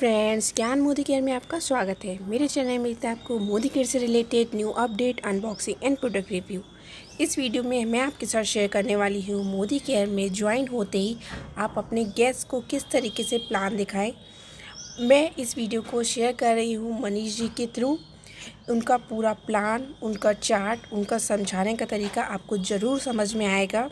Friends, ज्ञान Modi care में आपका स्वागत है। मेरे चैनल में मिलता है आपको मोदी केयर से related new update, unboxing and product review. इस वीडियो में मैं आपके साथ शेयर करने वाली हूँ मोदी केयर में ज्वाइन होते ही आप अपने गेस्ट को किस तरीके से प्लान दिखाएं। मैं इस वीडियो को शेयर कर रही हूँ मनीष जी के थ्रू। उनका पूरा प्लान, उनका चार्ट, उनका समझाने का तरीका आपको ज़रूर समझ में आएगा।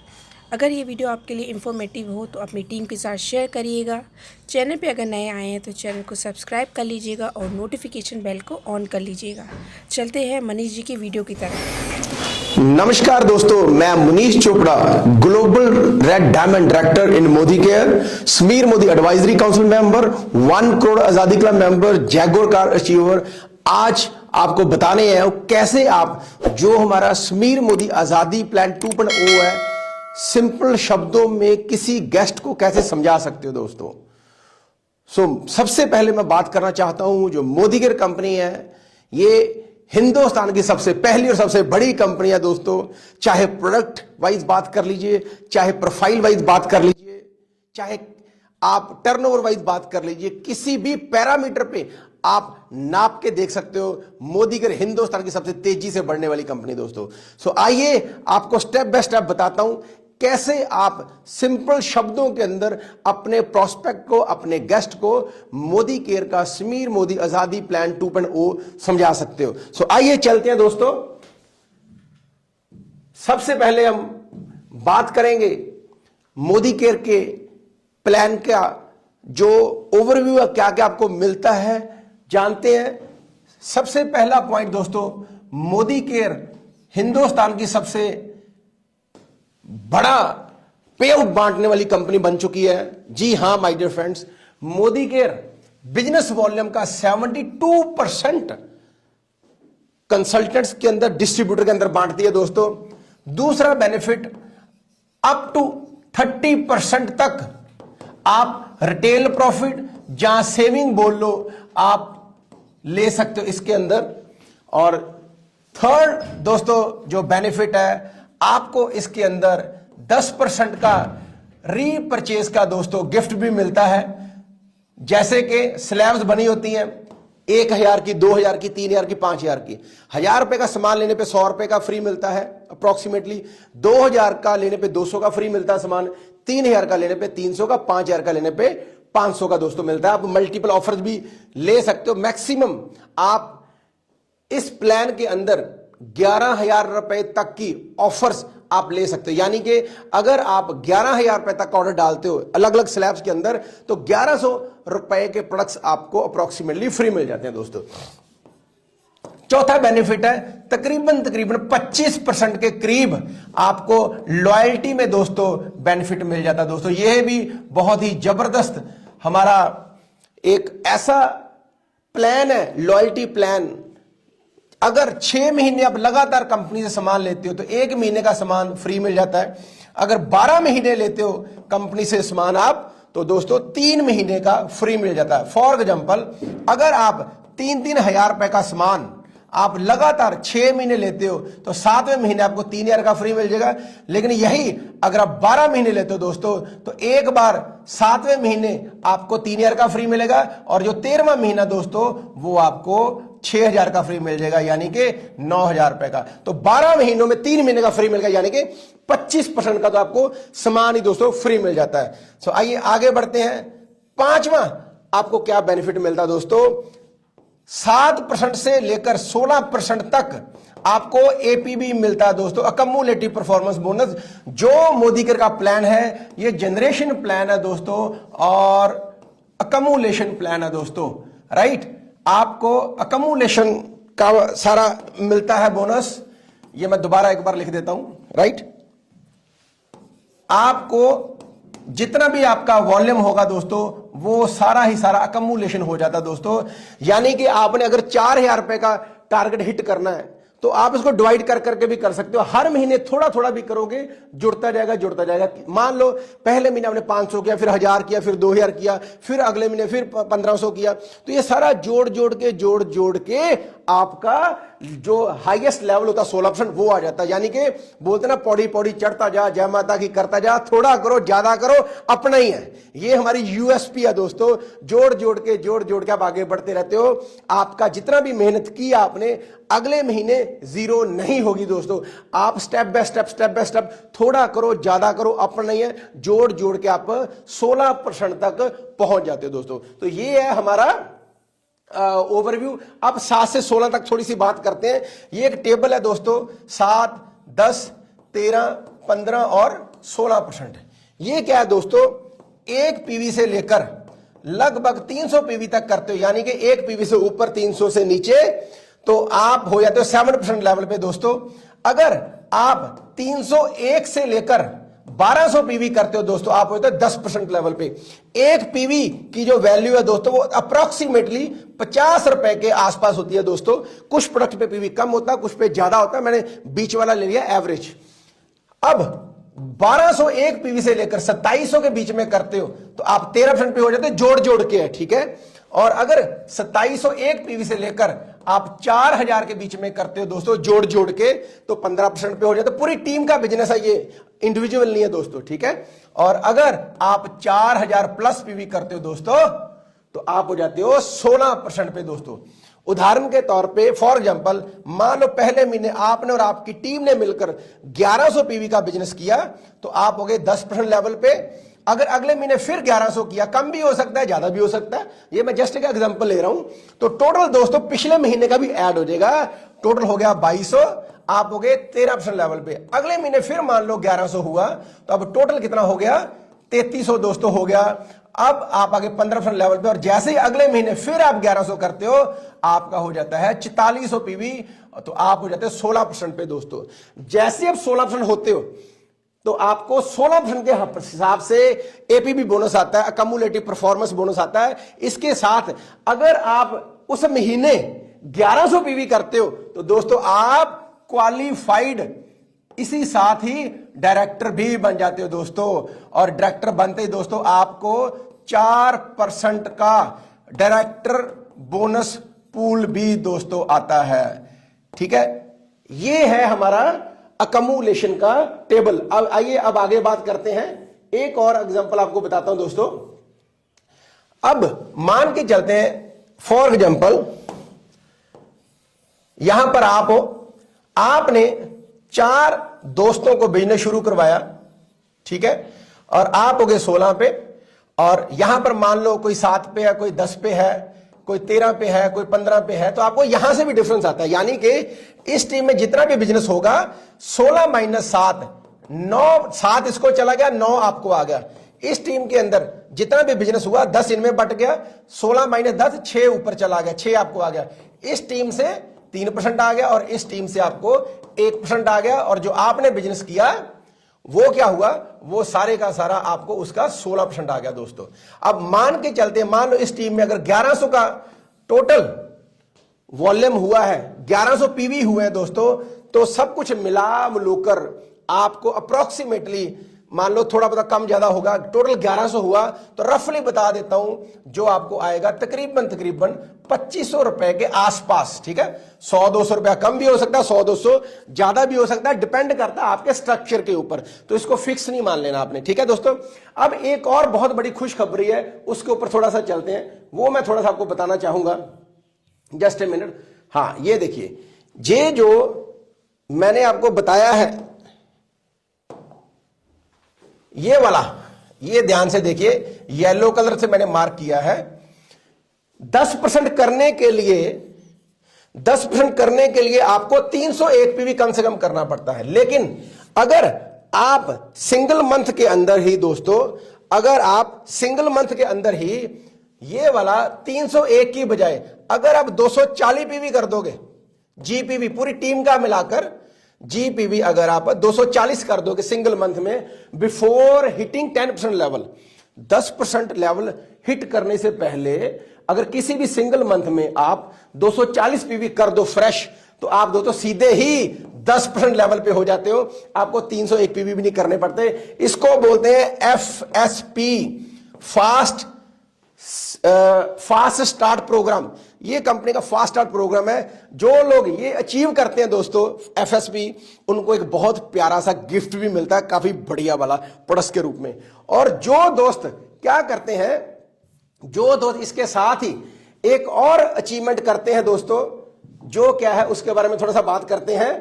अगर ये वीडियो आपके लिए इन्फॉर्मेटिव हो तो अपनी टीम के साथ शेयर करिएगा। चैनल पे अगर नए आए हैं तो चैनल को सब्सक्राइब कर लीजिएगा और नोटिफिकेशन बेल को ऑन कर लीजिएगा। चलते हैं मनीष जी की वीडियो की तरफ। नमस्कार दोस्तों, मैं Manish Chopra, global red diamond director in Modicare, Sameer Modi advisory council member, 1 crore Azadi club member, Jaguar car achiever. आज आपको बताने आए हो कैसे आप जो हमारा समीर मोदी आजादी प्लान 2.0 है, सिंपल शब्दों में किसी गेस्ट को कैसे समझा सकते हो दोस्तों। सबसे पहले मैं बात करना चाहता हूं, जो मोदी केयर कंपनी है ये हिंदुस्तान की सबसे पहली और सबसे बड़ी कंपनी है दोस्तों। चाहे प्रोडक्ट वाइज बात कर लीजिए, चाहे प्रोफाइल वाइज बात कर लीजिए, चाहे आप टर्नओवर वाइज बात कर लीजिए, किसी भी पैरामीटर पे आप नाप के देख सकते हो। मोदी केयर हिंदुस्तान की सबसे तेजी से बढ़ने वाली कंपनी दोस्तों। आइए आपको स्टेप बाय स्टेप बताता हूं कैसे आप सिंपल शब्दों के अंदर अपने प्रोस्पेक्ट को, अपने गेस्ट को मोदी केयर का समीर मोदी आजादी प्लान 2.0 समझा सकते हो। आइए चलते हैं दोस्तों। सबसे पहले हम बात करेंगे मोदी केयर के प्लान का जो ओवरव्यू है, क्या क्या आपको मिलता है, जानते हैं। सबसे पहला पॉइंट दोस्तों, मोदी केयर हिंदुस्तान की सबसे बड़ा पे आउट बांटने वाली कंपनी बन चुकी है। जी हां my dear friends, Modicare business volume का 72% कंसल्टेंट्स के अंदर, डिस्ट्रीब्यूटर के अंदर बांटती है दोस्तों। दूसरा बेनिफिट, अप टू 30% तक आप रिटेल प्रॉफिट, जहां सेविंग बोल लो, आप ले सकते हो इसके अंदर। और थर्ड दोस्तों जो बेनिफिट है, आपको इसके अंदर 10% का रीपरचेज का दोस्तों गिफ्ट भी मिलता है। जैसे कि स्लैब्स बनी होती हैं 1000 की, 2000 की, 3000 की, 5000 की। 1000 रुपए का सामान लेने पे 100 रुपए का फ्री मिलता है अप्रोक्सीमेटली। 2000 का लेने पे 200 का फ्री मिलता है सामान। 3000 का लेने पे 300 का, 5000 का लेने पे 500 का दोस्तों मिलता है। आप मल्टीपल ऑफर्स भी ले सकते हो। मैक्सिमम आप इस प्लान के अंदर 11,000 रुपए तक की ऑफर्स आप ले सकते हो। यानी कि अगर आप 11,000 रुपए तक ऑर्डर डालते हो अलग अलग स्लैब्स के अंदर, तो 1100 रुपए के प्रोडक्ट्स आपको अप्रोक्सीमेटली फ्री मिल जाते हैं दोस्तों। चौथा बेनिफिट है, तकरीबन 25% के करीब आपको लॉयल्टी में दोस्तों बेनिफिट मिल जाता है दोस्तों। यह भी बहुत ही जबरदस्त हमारा एक ऐसा प्लान है, लॉयल्टी प्लान। अगर 6 महीने आप लगातार कंपनी से सामान लेते हो तो 1 महीने का सामान फ्री मिल जाता है। अगर 12 महीने लेते हो कंपनी से सामान आप, तो दोस्तों 3 महीने का फ्री मिल जाता है। फॉर एग्जांपल, अगर आप 3-3 हजार रुपए का सामान आप लगातार 6 महीने लेते हो तो 7वें महीने आपको 3000 का फ्री मिल जाएगा। लेकिन यही अगर आप 12 महीने लेते हो दोस्तों, तो एक बार 7वें महीने आपको 3000 का फ्री मिलेगा, और जो 13वां महीना दोस्तों वो आपको 6000 का फ्री मिल जाएगा, यानी कि 9000 रुपए का। तो 12 महीनों में 3 महीने का फ्री मिलेगा, यानी कि 25% का तो आपको सामान ही दोस्तों फ्री मिल जाता है। आइए आगे बढ़ते हैं। 5वां आपको क्या बेनिफिट मिलता है दोस्तों, 7% से लेकर 16% तक आपको एपीबी मिलता है दोस्तों, अकम्युलेटिव परफॉर्मेंस बोनस। जो मोदी केयर का प्लान है ये जनरेशन प्लान है दोस्तों, और अकम्युलेशन प्लान है दोस्तों, राइट। आपको अकम्युलेशन का सारा मिलता है बोनस। ये मैं दोबारा एक बार लिख देता हूं, राइट। आपको जितना भी आपका वॉल्यूम होगा दोस्तों, वो सारा ही सारा अकम्युलेशन हो जाता है दोस्तों। यानी कि आपने अगर 4000 रुपए का टारगेट हिट करना है तो आप इसको डिवाइड कर करके भी कर सकते हो। हर महीने थोड़ा थोड़ा भी करोगे, जुड़ता जाएगा जुड़ता जाएगा। मान लो पहले महीने आपने 500 किया, फिर 1000 किया, फिर 2000 किया, फिर अगले महीने फिर 1500 किया, तो ये सारा जोड़ जोड़ के आपका जो हाईएस्ट लेवल होता है 16% वो आ जाता है। यानी कि बोलते ना पौड़ी पौड़ी चढ़ता जा, जय माता की करता जा, थोड़ा करो ज्यादा करो अपना ही है। ये हमारी यूएसपी है दोस्तों, जोड़ जोड़ के आप आगे बढ़ते रहते हो। आपका जितना भी मेहनत की आपने अगले महीने जीरो नहीं होगी दोस्तों। आप स्टेप बाय स्टेप थोड़ा करो ज्यादा करो अपना ही है, जोड़ के आप 16% तक पहुंच जाते हो दोस्तों। तो ये है हमारा ओवरव्यू। अब 7 से 16 तक थोड़ी सी बात करते हैं। ये एक टेबल है दोस्तों, 7, 10, 13, 15 और 16%। ये क्या है दोस्तों, एक पीवी से लेकर लगभग 300 पीवी तक करते हो, यानी कि एक पीवी से ऊपर 300 से नीचे तो आप हो जाते हो 7% लेवल पे दोस्तों। अगर आप 301 से लेकर 1200 पीवी करते हो दोस्तों, आप होते हो 10% लेवल पे। एक पीवी की जो वैल्यू है दोस्तों वो अप्रोक्सीमेटली 50 रुपए के आसपास होती है दोस्तों। कुछ प्रोडक्ट पे पीवी कम होता है, कुछ पे ज्यादा होता है, मैंने बीच वाला ले लिया एवरेज। अब 1201 पीवी से लेकर 2700 के बीच में करते हो तो आप 13% पे हो जाते हो, जोड़ के है, ठीक है। और अगर 2701 पीवी से लेकर आप 4000 के बीच में करते हो दोस्तों, जोड़ के, तो 15% पे हो जाता है। पूरी टीम का बिजनेस है ये, इंडिविजुअल नहीं है दोस्तों, ठीक है। और अगर आप 4000 प्लस पीवी करते हो दोस्तों तो आप हो जाते हो 16% पे दोस्तों। उदाहरण के तौर पे फॉर एग्जांपल मान लो पहले महीने आपने और आपकी टीम ने मिलकर 1100 पीवी का बिजनेस किया तो आप हो गए 10% लेवल पे। अगर अगले महीने फिर 1100 किया, कम भी हो सकता है ज्यादा भी हो सकता है, ये मैं जस्ट एक एग्जांपल ले रहा हूं, तो टोटल दोस्तों पिछले महीने का भी ऐड हो जाएगा। टोटल हो गया 2200, आप हो गए 13% लेवल पे। अगले महीने फिर मान लो 1100 हुआ तो अब टोटल कितना हो गया, 3300 दोस्तों हो गया। अब आप आगे 15% लेवल पे, और जैसे ही अगले महीने फिर आप 1100 करते हो आपका हो जाता है 4400 पीवी, तो आप हो जाते हो 16% पे दोस्तों। जैसे आप 16% होते हो तो आपको 16% के हिसाब से एपीबी बोनस आता है, अकम्युलेटिव परफॉर्मेंस बोनस आता है। इसके साथ अगर आप उस महीने 1100 पीवी करते हो तो दोस्तों आप क्वालिफाइड, इसी साथ ही डायरेक्टर भी बन जाते हो दोस्तों। और डायरेक्टर बनते ही दोस्तों आपको 4% का डायरेक्टर बोनस पूल भी दोस्तों आता है, ठीक है। ये है हमारा अकम्युलेशन का टेबल। अब आइए अब आगे बात करते हैं। एक और एग्जांपल आपको बताता हूं दोस्तों। अब मान के चलते हैं फॉर एग्जांपल यहां पर आप हो, आपने 4 दोस्तों को बिजनेस शुरू करवाया, ठीक है, और आप हो गए 16 पे, और यहां पर मान लो कोई 7 पे है, कोई 10 पे है, कोई 13 पे है, कोई 15 पे है, तो आपको यहां से भी डिफरेंस आता है। यानी कि इस टीम में जितना भी बिजनेस होगा 16 माइनस 7, 9, 7 इसको चला गया, 9 आपको आ गया। इस टीम के अंदर जितना भी बिजनेस हुआ 10 इनमें बट गया, 16 माइनस 10 6 ऊपर चला गया, 6 आपको आ गया। इस टीम से 3% आ गया और इस टीम से आपको 1% आ गया, और जो आपने बिजनेस किया वो क्या हुआ, वो सारे का सारा आपको उसका 16% आ गया दोस्तों। अब मान के चलते, मान लो इस टीम में अगर 1100 का टोटल वॉल्यूम हुआ है, 1100 पीवी हुए हैं दोस्तों, तो सब कुछ मिला मिलकर आपको अप्रोक्सीमेटली मान लो थोड़ा बहुत कम ज्यादा होगा, टोटल 1100 हुआ, तो रफली बता देता हूं जो आपको आएगा तकरीबन 2500 रुपए के आसपास, ठीक है। 100-200 रुपया कम भी हो सकता है, 100-200 ज्यादा भी हो सकता है, डिपेंड करता है आपके स्ट्रक्चर के ऊपर, तो इसको फिक्स नहीं मान लेना आपने, ठीक है दोस्तों। अब एक और बहुत बड़ी खुशखबरी है, उसके ऊपर थोड़ा सा चलते हैं, वो मैं थोड़ा सा आपको बताना चाहूंगा, जस्ट ए मिनट। हाँ ये देखिए, ये जो मैंने आपको बताया है ये वाला, ये ध्यान से देखिए, येलो कलर से मैंने मार्क किया है। 10% करने के लिए 10% करने के लिए आपको 301 पीवी कम से कम करना पड़ता है। लेकिन अगर आप सिंगल मंथ के अंदर ही दोस्तों, अगर आप सिंगल मंथ के अंदर ही ये वाला 301 की बजाय अगर आप 240 पीवी कर दोगे, जीपीवी पूरी टीम का मिलाकर जीपीवी अगर आप 240 कर दोगे सिंगल मंथ में, before hitting 10% level, 10% level hit करने से पहले अगर किसी भी सिंगल मंथ में आप 240 पीवी कर दो फ्रेश, तो आप दोस्तों सीधे ही 10% लेवल पे हो जाते हो, आपको 301 पीवी भी नहीं करने पड़ते। इसको बोलते हैं एफएसपी, फास्ट स्टार्ट प्रोग्राम। ये कंपनी का फास्ट स्टार्ट प्रोग्राम है। जो लोग ये अचीव करते हैं दोस्तों एफएसपी, उनको एक बहुत प्यारा सा गिफ्ट भी मिलता है, काफी बढ़िया वाला प्रोडक्ट के रूप में। और जो दोस्त क्या करते हैं, जो दोस्त इसके साथ ही एक और अचीवमेंट करते हैं दोस्तों, जो क्या है उसके बारे में थोड़ा सा बात करते हैं।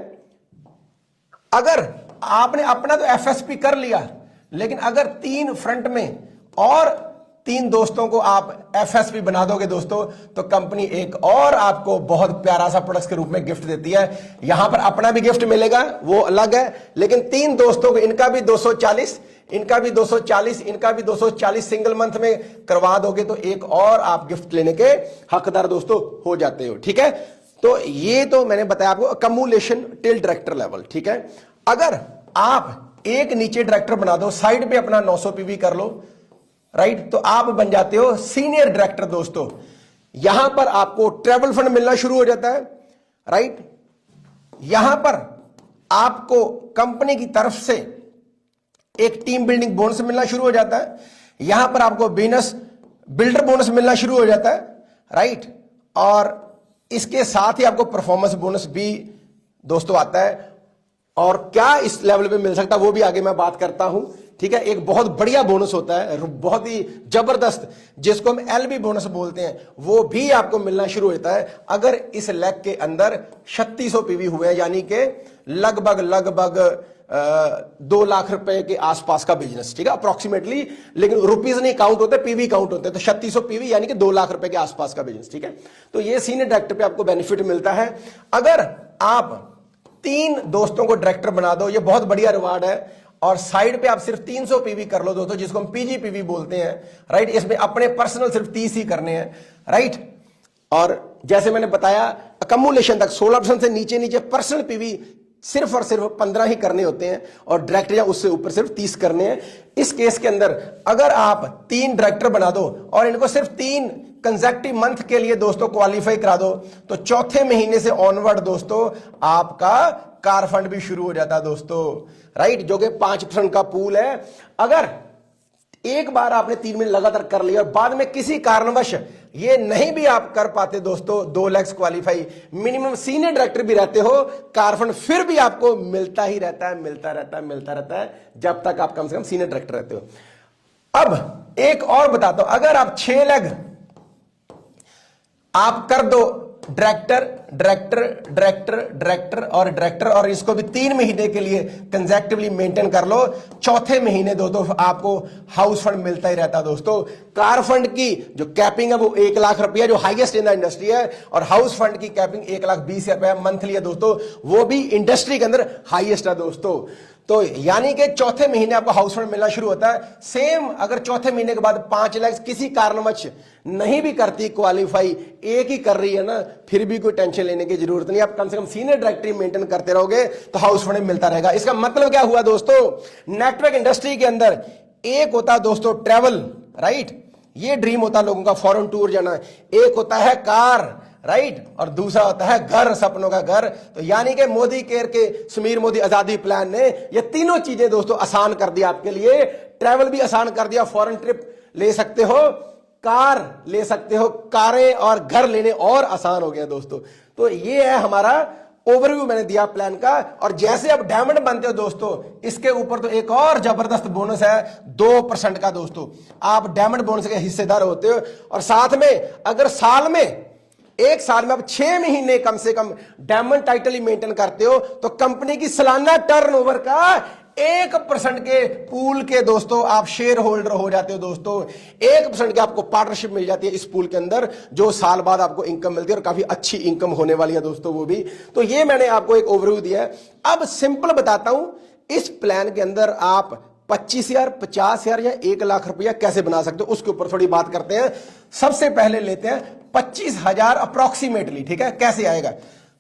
अगर आपने अपना तो एफएसपी कर लिया, लेकिन अगर 3 फ्रंट में और 3 दोस्तों को आप एफएसपी बना दोगे दोस्तों, तो कंपनी एक और आपको बहुत प्यारा सा प्रोडक्ट के रूप में गिफ्ट देती है। यहां पर अपना भी गिफ्ट मिलेगा, वो अलग है, लेकिन 3 दोस्तों को इनका भी 240, इनका भी 240, इनका भी 240 सिंगल मंथ में करवा दोगे तो एक और आप गिफ्ट लेने के हकदार दोस्तों हो जाते हो। ठीक है, तो ये तो मैंने बताया आपको अकमुलेशन टिल डायरेक्टर लेवल। ठीक है, अगर आप एक नीचे डायरेक्टर बना दो, साइड पे अपना 900 पीवी कर लो, राइट, तो आप बन जाते हो सीनियर डायरेक्टर दोस्तों। यहां पर आपको ट्रैवल फंड मिलना शुरू हो जाता है, राइट। यहां पर आपको कंपनी की तरफ से एक टीम बिल्डिंग बोनस मिलना शुरू हो जाता है। यहां पर आपको बिजनेस बिल्डर बोनस मिलना शुरू हो जाता है, राइट। और इसके साथ ही आपको परफॉर्मेंस बोनस भी दोस्तों आता है। और क्या इस लेवल पे मिल सकता है वो भी आगे मैं बात करता हूं। ठीक है, एक बहुत बढ़िया बोनस होता है, बहुत ही जबरदस्त, जिसको हम एलबी बोनस बोलते हैं, वो भी आपको मिलना शुरू हो जाता है अगर इस लेग के अंदर 3600 पीवी हुए, यानी कि लगभग 2 लाख रुपए के आसपास का बिजनेस। ठीक है, अप्रोक्सीमेटली, लेकिन रुपीज नहीं काउंट होते, पीवी काउंट होते हैं। तो 3600 पीवी यानी कि 2 लाख रुपए के आसपास का बिजनेस। ठीक है, तो ये सीनियर डायरेक्टर पे आपको बेनिफिट मिलता है। अगर आप 3 दोस्तों को डायरेक्टर बना दो, ये बहुत बढ़िया रिवार्ड है। और साइड पे आप सिर्फ 300 पीवी कर लो दोस्तों, जिसको हम पीजीपीवी बोलते हैं, राइट। इसमें अपने पर्सनल सिर्फ 30 ही करने हैं, राइट। और जैसे मैंने बताया अकमुलेशन तक 16% से नीचे पर्सनल पीवी सिर्फ और सिर्फ 15 ही करने होते हैं, और डायरेक्टर या उससे ऊपर सिर्फ 30 करने हैं। इस केस के अंदर अगर आप 3 डायरेक्टर बना दो और इनको सिर्फ 3 कंसेक्टिव मंथ के लिए दोस्तों क्वालिफाई करा दो, तो चौथे महीने से ऑनवर्ड दोस्तों आपका कार फंड भी शुरू हो जाता है दोस्तों, राइट, जो कि 5% का पूल है। अगर एक बार आपने 3 महीने लगातार कर लिया और बाद में किसी कारणवश ये नहीं भी आप कर पाते दोस्तों, 2 lakh qualify, minimum senior director भी रहते हो, कार फंड फिर भी आपको मिलता ही रहता है, मिलता रहता है जब तक आप कम से कम सीनियर डायरेक्टर रहते हो। अब एक और बताता हूं, अगर आप 6 लाख आप कर दो डायरेक्टर और इसको भी 3 महीने के लिए कंसेक्टिवली मेंटेन कर लो, चौथे महीने दोस्तों आपको हाउस फंड मिलता ही रहता दोस्तों। कार फंड की जो कैपिंग है वो 1 लाख रुपया, जो हाईएस्ट इन द इंडस्ट्री है, और हाउस फंड की कैपिंग 1,20,000 रुपया मंथली है दोस्तों, वो भी इंडस्ट्री के अंदर हाईएस्ट है दोस्तों। तो यानी कि चौथे महीने आपको हाउस फंड मिलना शुरू होता है। सेम अगर चौथे महीने के बाद 5 लाख किसी कारणवश नहीं भी करती क्वालिफाई, एक ही कर रही है ना, फिर भी कोई टेंशन लेने की जरूरत नहीं। आप कम से कम सीनियर डायरेक्टरी मेंटेन करते रहोगे तो हाउस फंड मिलता रहेगा। इसका मतलब क्या हुआ दोस्तों, नेटवर्क इंडस्ट्री के अंदर एक होता है दोस्तों ट्रैवल, राइट, ये ड्रीम होता है लोगों का, फॉरेन टूर जाना। एक होता है कार, राइट, और दूसरा होता है घर, सपनों का घर। तो यानी कि मोदी केयर के समीर मोदी आजादी प्लान ने ये तीनों चीजें दोस्तों आसान कर दिया आपके लिए। ट्रैवल भी आसान कर दिया, फॉरेन ट्रिप ले सकते हो, कार ले सकते हो, कारें और घर लेने और आसान हो गया दोस्तों। तो ये है हमारा ओवरव्यू मैंने दिया प्लान का। और जैसे आप डायमंड बनते हो दोस्तों, इसके ऊपर तो एक और जबरदस्त बोनस है 2% का दोस्तों। आप डायमंड बोनस के हिस्सेदार होते हो, और साथ में अगर साल में 1 साल में आप 6 महीने कम से कम डायमंड टाइटल ही मेंटेन करते हो, तो कंपनी की सालाना टर्नओवर का 1% के पूल के दोस्तों आप शेयर होल्डर हो जाते हो दोस्तों। 1% की आपको पार्टनरशिप मिल जाती है इस पूल के अंदर, जो साल बाद आपको इनकम मिलती है, और काफी अच्छी इनकम होने वाली है दोस्तों वो भी। तो ये मैंने आपको एक ओवरव्यू दिया है। अब सिंपल बताता हूं, इस प्लान के अंदर आप 25,000, 50,000 या 1 लाख रुपया कैसे बना सकते हो, उसके ऊपर थोड़ी बात करते हैं। सबसे पहले लेते हैं 25,000 अप्रोक्सीमेटली। ठीक है, कैसे आएगा,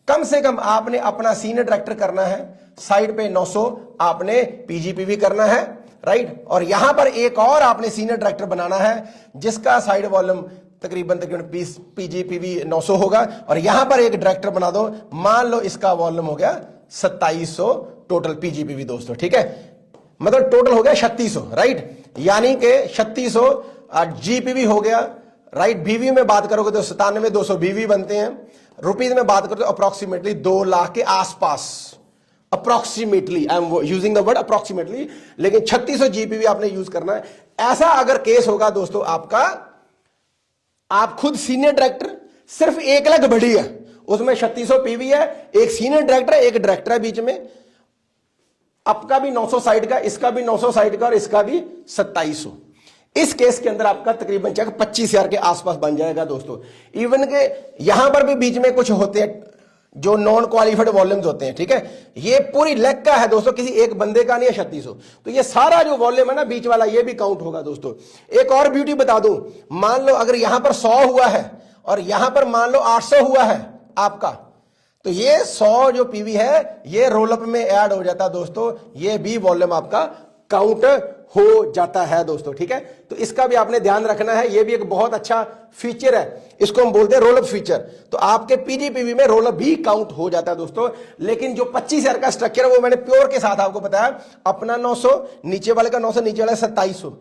कम से कम आपने अपना सीनियर डायरेक्टर करना है, साइड पे 900 आपने पीजीपीवी करना है, राइट, और यहां पर एक और आपने सीनियर डायरेक्टर बनाना है जिसका साइड वॉल्यूम तकरीबन पीजीपीवी 900 होगा, और यहां पर एक डायरेक्टर बना दो, मान लो इसका वॉल्यूम हो गया 2700 टोटल पीजीपीवी दोस्तों। ठीक है, मतलब टोटल हो गया 3600, राइट, यानी कि 3600 जीपीवी हो गया राइट। बीवी में बात करोगे तो 97,200 बीवी बनते हैं। रुपीज में बात करो तो अप्रोक्सीमेटली 2 लाख के आसपास, approximately, I am using the word approximately, लेकिन 3600 जीपीवी आपने यूज करना है। ऐसा अगर केस होगा दोस्तों आपका, आप खुद सीनियर डायरेक्टर, सिर्फ 1 लाख बढ़ी है, उसमें 3600 पीवी है, एक सीनियर डायरेक्टर है, एक डायरेक्टर है बीच में, आपका भी 900 साइड का, इसका भी 900 साइड का और इसका भी 2700। इस केस के अंदर आपका तकरीबन चेक 25,000 के आसपास बन जाएगा दोस्तों। इवन के यहां पर भी बीच में कुछ होते हैं जो नॉन क्वालिफाइड वॉल्यूम्स होते हैं, ठीक है। ये पूरी लेग का है दोस्तों, किसी एक बंदे का नहीं है 3600। तो ये सारा जो वॉल्यूम है ना बीच वाला, ये भी काउंट होगा दोस्तों। एक और ब्यूटी बता दूं, मान लो अगर यहां पर 100 हुआ है और यहां पर मान लो 800 हुआ है आपका, तो ये 100 जो पीवी है ये रोलअप में ऐड हो जाता है दोस्तों, ये भी वॉल्यूम आपका काउंट हो जाता है दोस्तों, ठीक है। तो इसका भी आपने ध्यान रखना है, ये भी एक बहुत अच्छा फीचर है, इसको हम बोलते हैं रोलअप फीचर। तो आपके पीजीपीवी में रोलअप भी काउंट हो जाता है दोस्तों। लेकिन जो 25,000 का स्ट्रक्चर है वो मैंने प्योर के साथ आपको बताया, अपना 900, नीचे वाले का 900, नीचे वाले 2700।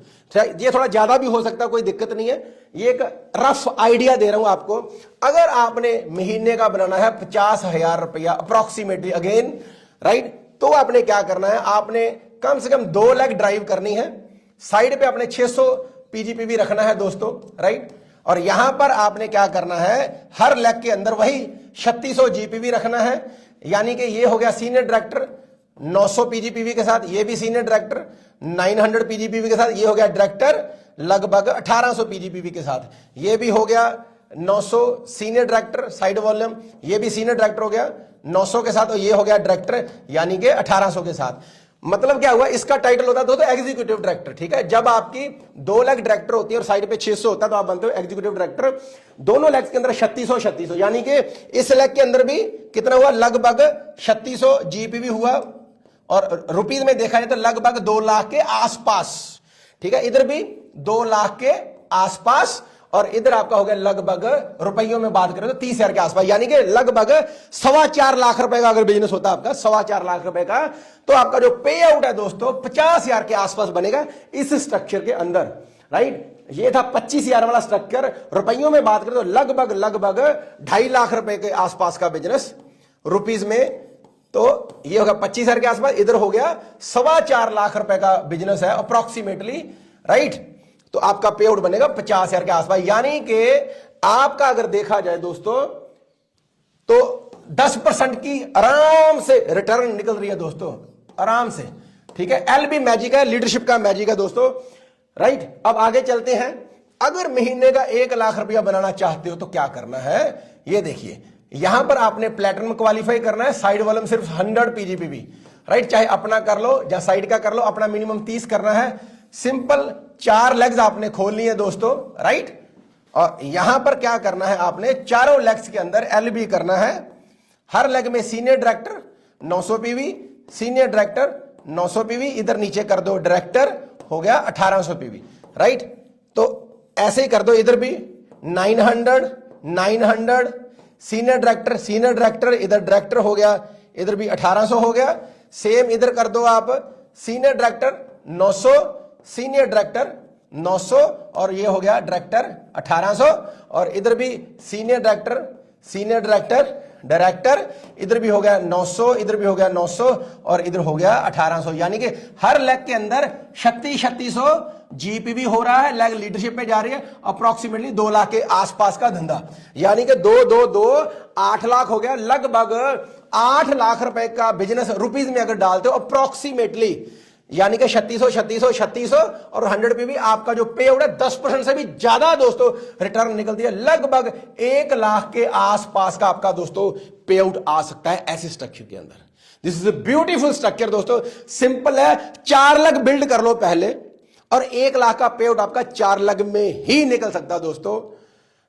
ये थोड़ा ज्यादा भी हो सकता है, कोई दिक्कत नहीं है, ये एक रफ आइडिया दे रहा हूं आपको। अगर आपने महीने का बनाना है 50,000 रुपया अप्रोक्सीमेटली, अगेन राइट, तो आपने क्या करना है, आपने कम से कम 2 लाख ड्राइव करनी है, साइड पे आपने 600 पीजीपीवी रखना है दोस्तों, राइट। और यहां पर आपने क्या करना है, हर लेग के अंदर वही 3600 जीपीवी रखना है। यानी कि ये हो गया सीनियर डायरेक्टर 900 पीजीपीवी के साथ, ये भी सीनियर डायरेक्टर 900 पीजीपीवी के साथ, ये हो गया डायरेक्टर लगभग 1800 पीजीपीवी के साथ, ये भी हो गया 900 सीनियर डायरेक्टर साइड वॉल्यूम, ये भी सीनियर डायरेक्टर हो गया 900 के साथ, और ये हो गया डायरेक्टर यानी कि 1800 के साथ। मतलब क्या हुआ, इसका टाइटल होता है दोस्तों एग्जीक्यूटिव डायरेक्टर, ठीक है। जब आपकी 2 लाख डायरेक्टर होती है और साइड पे 600 होता है तो आप बनते हो एग्जीक्यूटिव डायरेक्टर। दोनों लेग्स के अंदर 3600 यानी कि इस लेग के अंदर भी कितना हुआ, लगभग 3600 जीपीवी हुआ, और रुपीज में देखा जाए तो लगभग 2 लाख के आसपास, ठीक है। इधर भी 2 लाख के आसपास, और इधर आपका हो गया लगभग रुपयों में बात करें तो 30,000 के आसपास, यानी कि लगभग 4.25 लाख रुपए का अगर बिजनेस होता है आपका 4.25 लाख रुपए का, तो आपका जो पे आउट है दोस्तों 50,000 के आसपास बनेगा इस स्ट्रक्चर के अंदर, राइट। ये था 25,000 वाला स्ट्रक्चर। रुपयों में बात करें तो लगभग 2.5 लाख रुपए के आसपास का बिजनेस रुपीज में, तो ये होगा 25,000 के आसपास, इधर हो गया 4.25 लाख रुपए का बिजनेस है अप्रोक्सीमेटली, राइट। तो आपका पे आउट बनेगा 50,000 के आसपास। यानी कि आपका अगर देखा जाए दोस्तों तो 10% की आराम से रिटर्न निकल रही है दोस्तों, आराम से, ठीक है। एलबी मैजिक है, लीडरशिप का मैजिक है दोस्तों, राइट। अब आगे चलते हैं। अगर महीने का 1 लाख रुपया बनाना चाहते हो तो क्या करना है, ये देखिए। यहां पर आपने प्लेटिनम क्वालिफाई करना है, साइड वॉल्यूम सिर्फ 100 पीजीपीवी, राइट। चाहे अपना कर लो या साइड का कर लो, अपना मिनिमम 30 करना है। सिंपल 4 लेग्स आपने खोलनी है दोस्तों, राइट। और यहां पर क्या करना है, आपने चारों लेग्स के अंदर एलबी करना है। हर लेग में senior director 900 PV, senior director 900 PV, इधर नीचे कर दो डायरेक्टर, हो गया 1800 पीवी, राइट। तो ऐसे ही कर दो, इधर भी 900 900 सीनियर डायरेक्टर, इधर डायरेक्टर हो गया, इधर भी 1800 हो गया। सेम इधर कर दो आप, सीनियर डायरेक्टर 900, सीनियर डायरेक्टर 900, और ये हो गया डायरेक्टर 1800, और इधर भी सीनियर डायरेक्टर डायरेक्टर, इधर भी हो गया 900, इधर भी हो गया 900, और इधर हो गया 1800। यानी कि हर लेग के अंदर 3600 जीपीवी हो रहा है, लेग लीडरशिप में जा रही है, अप्रोक्सीमेटली 2 लाख के आसपास का धंधा। यानी कि 2 2 2 8 लाख हो गया, लगभग 8 लाख रुपए का बिजनेस रुपीज में अगर डालते हो अप्रोक्सीमेटली, यानी कि 3600 और 100 पे भी आपका जो पे आउट है 10% से भी ज्यादा दोस्तों रिटर्न निकलती है। लगभग 1 लाख के आसपास का आपका दोस्तों पे आउट आ सकता है ऐसे स्ट्रक्चर के अंदर। This is a beautiful structure दोस्तों, सिंपल है। 4 लाख बिल्ड कर लो पहले, और 1 लाख का पे आउट आपका 4 लाख में ही निकल सकता है दोस्तों।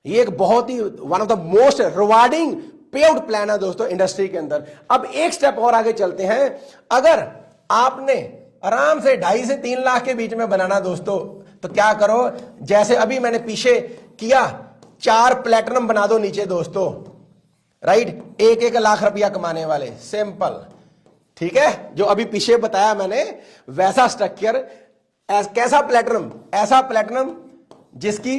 ये एक बहुत ही one of the most rewarding pay out plan है दोस्तों इंडस्ट्री के अंदर। अब एक स्टेप और आगे चलते हैं। अगर आपने आराम से 2.5 से 3 लाख के बीच में बनाना दोस्तों, तो क्या करो, जैसे अभी मैंने पीछे किया, 4 प्लेटिनम बना दो नीचे दोस्तों, राइट। 1 लाख रुपया कमाने वाले, सिंपल, ठीक है। जो अभी पीछे बताया मैंने वैसा स्ट्रक्चर। कैसा प्लेटिनम, ऐसा प्लेटिनम जिसकी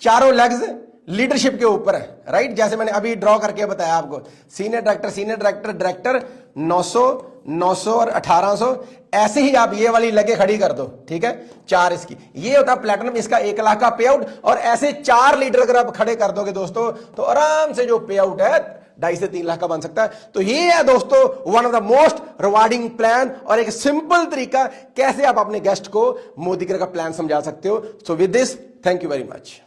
चारों लेग्स लीडरशिप के ऊपर है, राइट। जैसे मैंने अभी ड्रॉ करके बताया आपको, सीनियर डायरेक्टर, डायरेक्टर 900, 900 और 1800, ऐसे ही आप ये वाली लगे खड़ी कर दो, ठीक है। 4 इसकी, ये होता है प्लैटिनम, इसका 1 लाख का पे आउट। और ऐसे 4 लीडर अगर आप खड़े कर दोगे दोस्तों, तो आराम से जो पे आउट है 2.5 से 3 लाख का बन सकता है। तो ये है दोस्तों one of the most rewarding plan, और एक सिंपल तरीका कैसे आप अपने गेस्ट को मोदी केयर का प्लान समझा सकते हो। So with this, thank you very much.